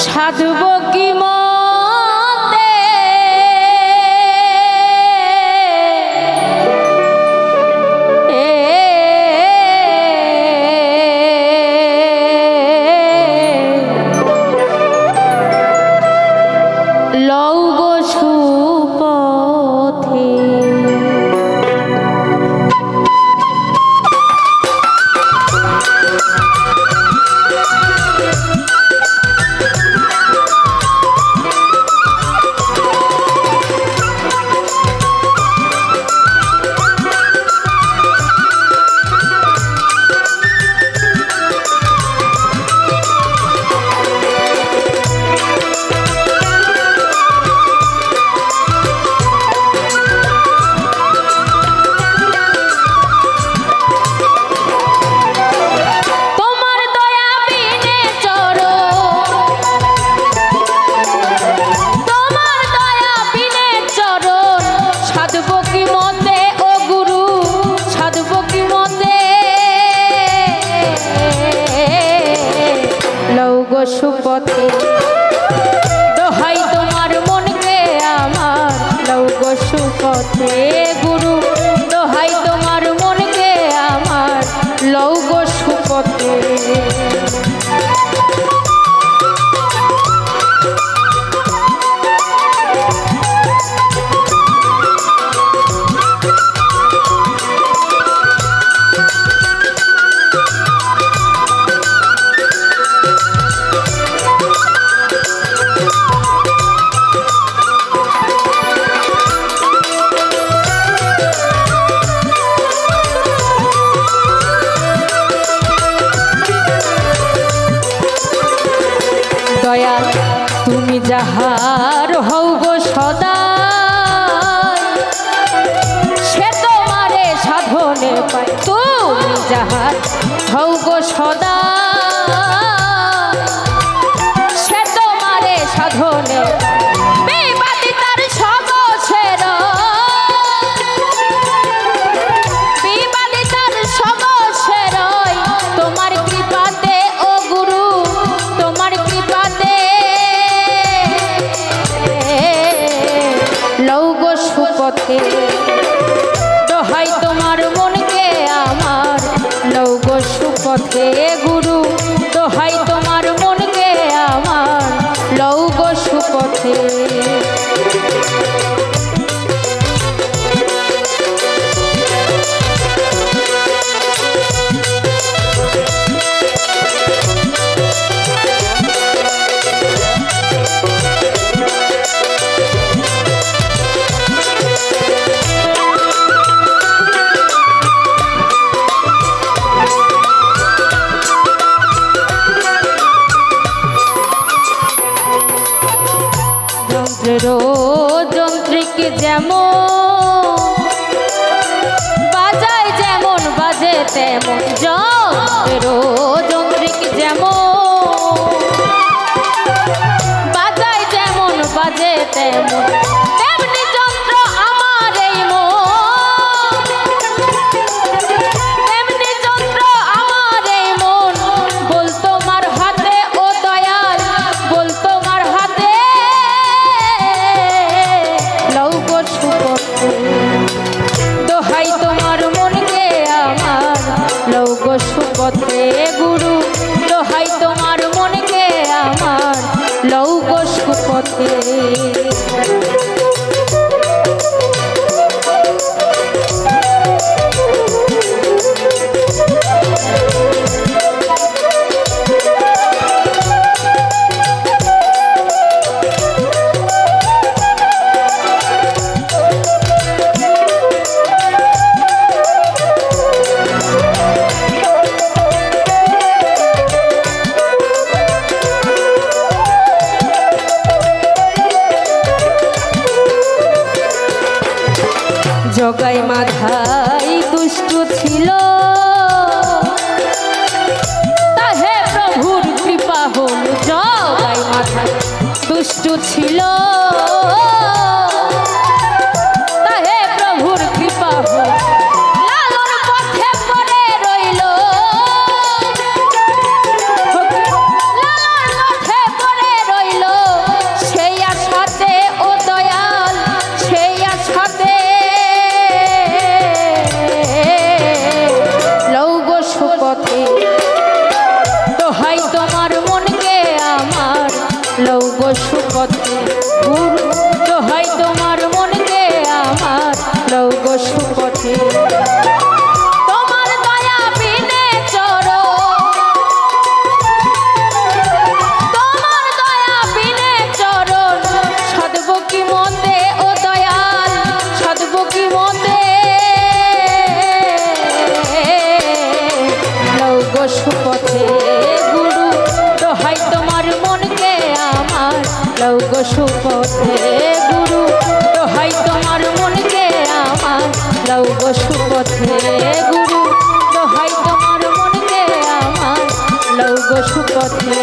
সাধব কি মতে লও গো সুপথে সুপথে দোহাই তোমার মনকে আমার লও গো সুপথে গুরু দোহাই তোমার মনকে আমার লও গো সুপথে দয়াল তুমি যাহার হও গো সদা সে তোমারে সাধনে পায় তুমি যাহার হও গো সদা সে তোমারে সাধনে বিবাদিতার সগছের বিবাদিতার সগছের তোমার কৃপাতে ও গুরু তোমার কৃপাতে লও গো সুপথে দোহাই তোমার মনকে আমার লও গো সুপথে গুরু দোহাই তোমার মনকে আমার লও গো সুপথে যন্ত্রিক যেমন বাজায় যেমন বাজে তেমন যন্ত্রিক যেমন বাজায় যেমন বাজে তেমন তেমনি যন্ত্র আমার এই মন তেমনি যন্ত্র আমার এই মন বল তোমার হাতে ও দয়াল বল তোমার হাতে দোহাই তোমার মনকে আমার লও গো সুপথে গুরু দোহাই তোমার মনকে আমার লও গো সুপথে জগাই মাধাই দুষ্ট ছিল, তাহে প্রভুর কৃপা হল। জগাই মাধাই দুষ্ট ছিল, তাহে প্রভুর কৃপা হল। লালন পথে পড়ে রইল, লালন পথে পড়ে রইল, সেই আশাতে ও দয়াল, সেই আশাতে লৌগ সুপথে। দোহাই তোমার মনকে আমার লৌগ সুপথে, গুরু দোহাই তোমার মনকে আমার লৌগ সুপথে। তোমার দয়া বিনে চরণ, তোমার দয়া বিনে চরণ, সাধব কি মতে ও দয়াল, সাধব কি মতে লৌগ সুপথে। গুরু দোহাই তোমার মনকে আমার লৌগ সুপথে, গুরু দোহাই তোমার মনকে আমার লৌগ সুপথে, গুরু দোহাই তোমার মনকে আমার লৌগ সুপথে।